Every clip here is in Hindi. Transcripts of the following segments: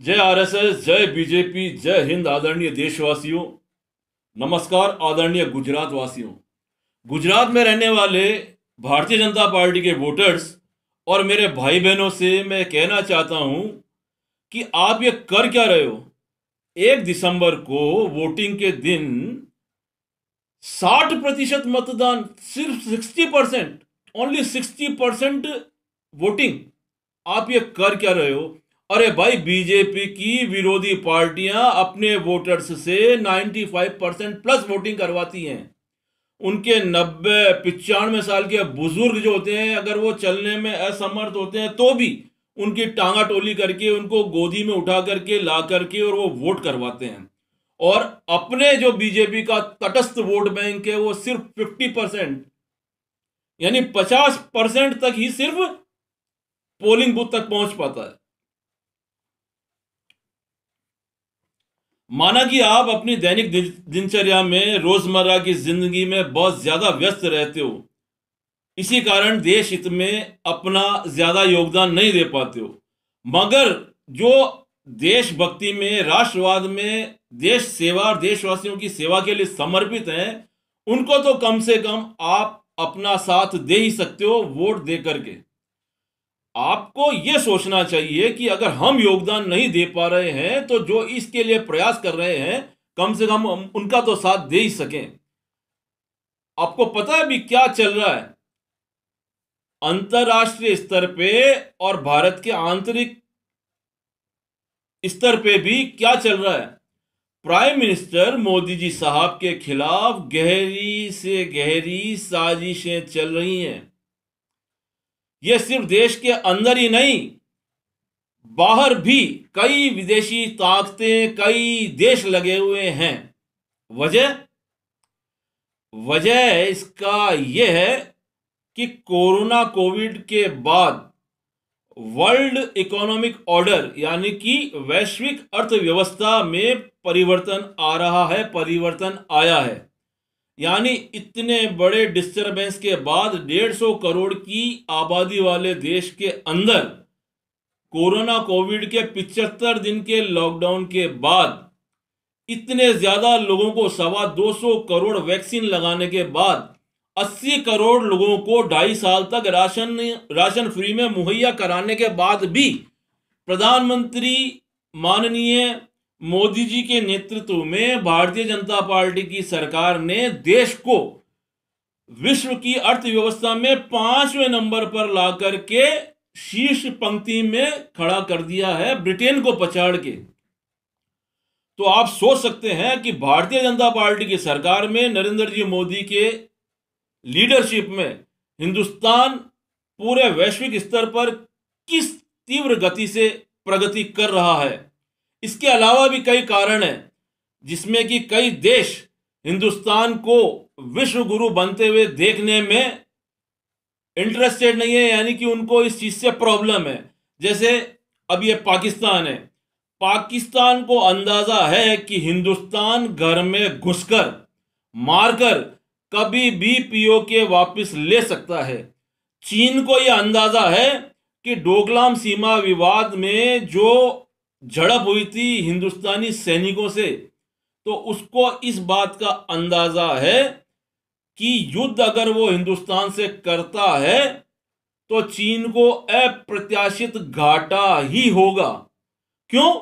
जय आरएसएस, जय बीजेपी, जय हिंद। आदरणीय देशवासियों, नमस्कार। आदरणीय गुजरात वासियों, गुजरात में रहने वाले भारतीय जनता पार्टी के वोटर्स और मेरे भाई बहनों से मैं कहना चाहता हूं कि आप ये कर क्या रहे हो। 1 दिसंबर को वोटिंग के दिन 60% मतदान, सिर्फ 60%, ओनली 60% वोटिंग। आप ये कर क्या रहे हो। अरे भाई, बीजेपी की विरोधी पार्टियां अपने वोटर्स से 95% प्लस वोटिंग करवाती हैं। उनके 90 95 साल के बुजुर्ग जो होते हैं, अगर वो चलने में असमर्थ होते हैं तो भी उनकी टांगा टोली करके उनको गोदी में उठा करके ला करके और वो वोट करवाते हैं। और अपने जो बीजेपी का तटस्थ वोट बैंक है वो सिर्फ 50%, यानी 50% तक ही सिर्फ पोलिंग बूथ तक पहुंच पाता है। माना कि आप अपनी दैनिक दिनचर्या में, रोजमर्रा की जिंदगी में बहुत ज्यादा व्यस्त रहते हो, इसी कारण देश हित में अपना ज्यादा योगदान नहीं दे पाते हो। मगर जो देशभक्ति में, राष्ट्रवाद में, देश सेवा और देशवासियों की सेवा के लिए समर्पित हैं, उनको तो कम से कम आप अपना साथ दे ही सकते हो वोट दे करके। आपको यह सोचना चाहिए कि अगर हम योगदान नहीं दे पा रहे हैं तो जो इसके लिए प्रयास कर रहे हैं, कम से कम हम उनका तो साथ दे ही सकें। आपको पता है अभी क्या चल रहा है अंतरराष्ट्रीय स्तर पे और भारत के आंतरिक स्तर पे भी क्या चल रहा है। प्राइम मिनिस्टर मोदी जी साहब के खिलाफ गहरी से गहरी साजिशें चल रही हैं। यह सिर्फ देश के अंदर ही नहीं, बाहर भी कई विदेशी ताकतें, कई देश लगे हुए हैं। वजह वजह इसका यह है कि कोविड के बाद वर्ल्ड इकोनॉमिक ऑर्डर, यानी कि वैश्विक अर्थव्यवस्था में परिवर्तन आ रहा है, परिवर्तन आया है। यानी इतने बड़े डिस्टरबेंस के बाद 150 करोड़ की आबादी वाले देश के अंदर कोविड के 75 दिन के लॉकडाउन के बाद इतने ज्यादा लोगों को, 225 करोड़ वैक्सीन लगाने के बाद 80 करोड़ लोगों को 2.5 साल तक राशन फ्री में मुहैया कराने के बाद भी प्रधानमंत्री माननीय मोदी जी के नेतृत्व में भारतीय जनता पार्टी की सरकार ने देश को विश्व की अर्थव्यवस्था में 5वें नंबर पर ला करके शीर्ष पंक्ति में खड़ा कर दिया है, ब्रिटेन को पछाड़ के। तो आप सोच सकते हैं कि भारतीय जनता पार्टी की सरकार में, नरेंद्र जी मोदी के लीडरशिप में, हिंदुस्तान पूरे वैश्विक स्तर पर किस तीव्र गति से प्रगति कर रहा है। इसके अलावा भी कई कारण हैं, जिसमें कि कई देश हिंदुस्तान को विश्व गुरु बनते हुए देखने में इंटरेस्टेड नहीं है, यानी कि उनको इस चीज से प्रॉब्लम है। जैसे अब ये पाकिस्तान है, पाकिस्तान को अंदाजा है कि हिंदुस्तान घर में घुसकर, मारकर कभी भी पीओके वापस ले सकता है। चीन को यह अंदाजा है कि डोकलाम सीमा विवाद में जो झड़प हुई थी हिंदुस्तानी सैनिकों से, तो उसको इस बात का अंदाजा है कि युद्ध अगर वो हिंदुस्तान से करता है तो चीन को अप्रत्याशित घाटा ही होगा। क्यों?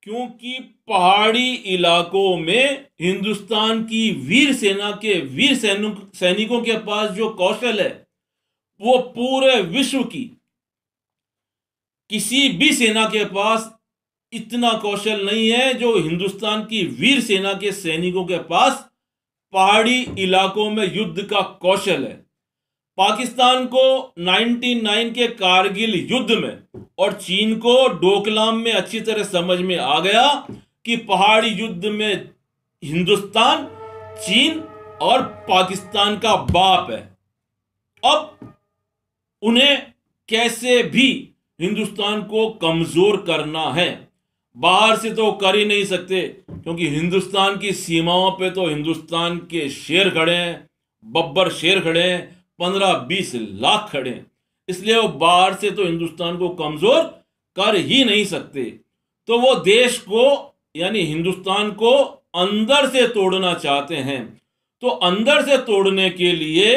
क्योंकि पहाड़ी इलाकों में हिंदुस्तान की वीर सेना के वीर सैनिकों के पास जो कौशल है, वो पूरे विश्व की किसी भी सेना के पास इतना कौशल नहीं है जो हिंदुस्तान की वीर सेना के सैनिकों के पास पहाड़ी इलाकों में युद्ध का कौशल है। पाकिस्तान को 99 के कारगिल युद्ध में और चीन को डोकलाम में अच्छी तरह समझ में आ गया कि पहाड़ी युद्ध में हिंदुस्तान, चीन और पाकिस्तान का बाप है। अब उन्हें कैसे भी हिंदुस्तान को कमजोर करना है, बाहर से तो कर ही नहीं सकते, क्योंकि हिंदुस्तान की सीमाओं पे तो हिंदुस्तान के शेर खड़े हैं, बब्बर शेर खड़े हैं, 15-20 लाख खड़े हैं। इसलिए वो बाहर से तो हिंदुस्तान को कमजोर कर ही नहीं सकते। तो वो देश को यानी हिंदुस्तान को अंदर से तोड़ना चाहते हैं। तो अंदर से तोड़ने के लिए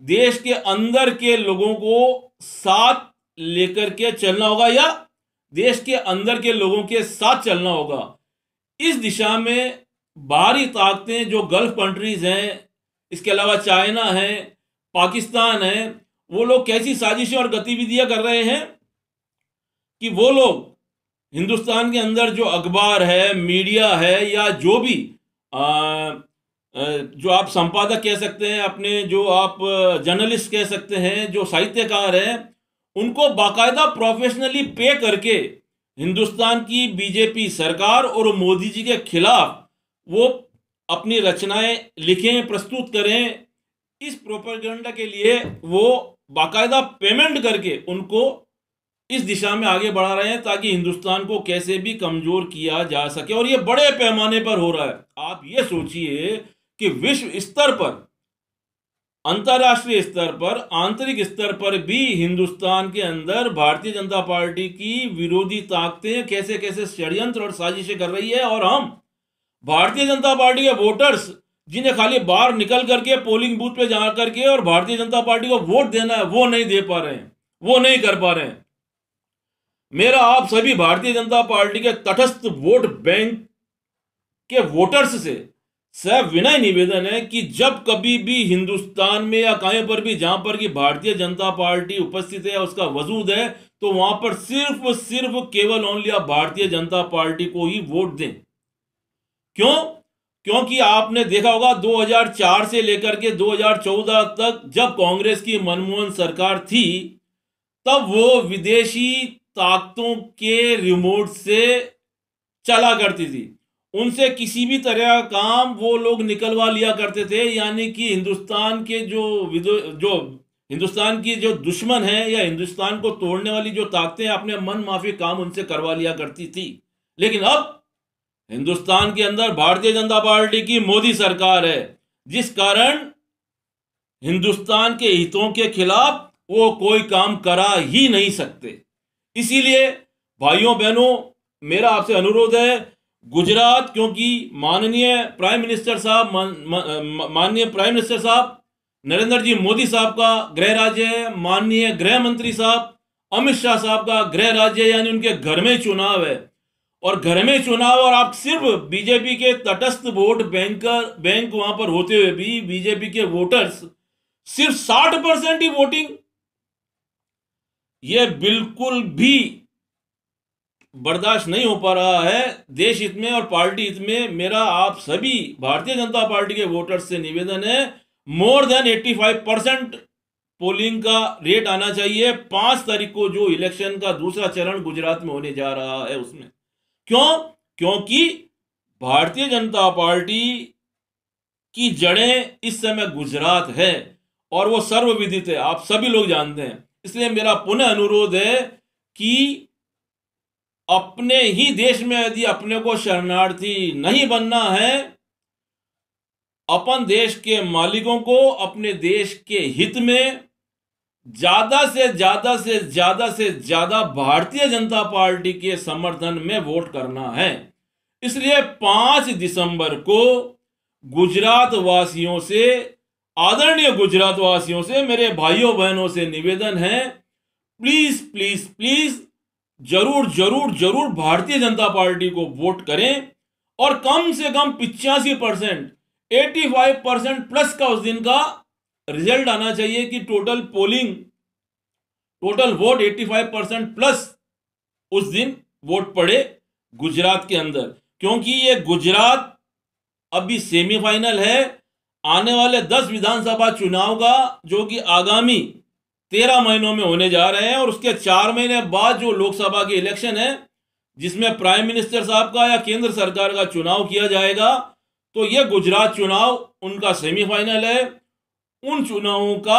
देश के अंदर के लोगों को साथ लेकर के चलना होगा, या देश के अंदर के लोगों के साथ चलना होगा। इस दिशा में बाहरी ताकतें जो गल्फ कंट्रीज हैं, इसके अलावा चाइना है, पाकिस्तान है, वो लोग कैसी साजिशें और गतिविधियां कर रहे हैं कि वो लोग हिंदुस्तान के अंदर जो अखबार है, मीडिया है, या जो भी जो आप संपादक कह सकते हैं, अपने जो आप जर्नलिस्ट कह सकते हैं, जो साहित्यकार हैं, उनको बाकायदा प्रोफेशनली पे करके हिंदुस्तान की बीजेपी सरकार और मोदी जी के खिलाफ वो अपनी रचनाएं लिखें, प्रस्तुत करें। इस प्रोपेगेंडा के लिए वो बाकायदा पेमेंट करके उनको इस दिशा में आगे बढ़ा रहे हैं, ताकि हिंदुस्तान को कैसे भी कमजोर किया जा सके। और ये बड़े पैमाने पर हो रहा है। आप ये सोचिए कि विश्व स्तर पर, अंतर्राष्ट्रीय स्तर पर, आंतरिक स्तर पर भी हिंदुस्तान के अंदर भारतीय जनता पार्टी की विरोधी ताकतें कैसे कैसे षड्यंत्र और साजिशें कर रही है, और हम भारतीय जनता पार्टी के वोटर्स जिन्हें खाली बाहर निकल करके पोलिंग बूथ पे जा करके और भारतीय जनता पार्टी को वोट देना है, वो नहीं दे पा रहे हैं, वो नहीं कर पा रहे हैं। मेरा आप सभी भारतीय जनता पार्टी के तटस्थ वोट बैंक के वोटर्स से सविनय निवेदन है कि जब कभी भी हिंदुस्तान में या कहीं पर भी जहां पर कि भारतीय जनता पार्टी उपस्थित है, उसका वजूद है, तो वहां पर सिर्फ केवल ओनली आप भारतीय जनता पार्टी को ही वोट दें। क्यों? क्योंकि आपने देखा होगा 2004 से लेकर के 2014 तक जब कांग्रेस की मनमोहन सरकार थी, तब वो विदेशी ताकतों के रिमोट से चला करती थी। उनसे किसी भी तरह का काम वो लोग निकलवा लिया करते थे, यानी कि हिंदुस्तान के जो हिंदुस्तान की जो दुश्मन है या हिंदुस्तान को तोड़ने वाली जो ताकतें अपने मन माफी काम उनसे करवा लिया करती थी। लेकिन अब हिंदुस्तान के अंदर भारतीय जनता पार्टी की मोदी सरकार है, जिस कारण हिंदुस्तान के हितों के खिलाफ वो कोई काम करा ही नहीं सकते। इसीलिए भाइयों बहनों, मेरा आपसे अनुरोध है, गुजरात, क्योंकि माननीय प्राइम मिनिस्टर साहब नरेंद्र जी मोदी साहब का गृह राज्य है, माननीय गृह मंत्री साहब अमित शाह साहब का गृह राज्य है, यानी उनके घर में चुनाव है। और घर में चुनाव, और आप सिर्फ बीजेपी के तटस्थ वोट बैंक वहां पर होते हुए भी बीजेपी के वोटर्स सिर्फ 60% ही वोटिंग, यह बिल्कुल भी बर्दाश्त नहीं हो पा रहा है। देश हित में और पार्टी हित में मेरा आप सभी भारतीय जनता पार्टी के वोटर्स से निवेदन है, मोर देन 85% पोलिंग का रेट आना चाहिए 5 तारीख को जो इलेक्शन का दूसरा चरण गुजरात में होने जा रहा है उसमें। क्यों? क्योंकि भारतीय जनता पार्टी की जड़ें इस समय गुजरात है और वो सर्वविदित है, आप सभी लोग जानते हैं। इसलिए मेरा पुनः अनुरोध है कि अपने ही देश में यदि अपने को शरणार्थी नहीं बनना है, अपन देश के मालिकों को अपने देश के हित में ज्यादा से ज्यादा भारतीय जनता पार्टी के समर्थन में वोट करना है। इसलिए 5 दिसंबर को गुजरात वासियों से, आदरणीय गुजरात वासियों से, मेरे भाइयों बहनों से निवेदन है, प्लीज प्लीज प्लीज जरूर भारतीय जनता पार्टी को वोट करें और कम से कम 85%, 85% प्लस का उस दिन का रिजल्ट आना चाहिए कि टोटल वोट 85% प्लस उस दिन वोट पड़े गुजरात के अंदर। क्योंकि ये गुजरात अभी सेमीफाइनल है आने वाले 10 विधानसभा चुनाव का, जो कि आगामी 13 महीनों में होने जा रहे हैं, और उसके 4 महीने बाद जो लोकसभा के इलेक्शन है जिसमें प्राइम मिनिस्टर साहब का या केंद्र सरकार का चुनाव किया जाएगा। तो यह गुजरात चुनाव उनका सेमीफाइनल है। उन चुनावों का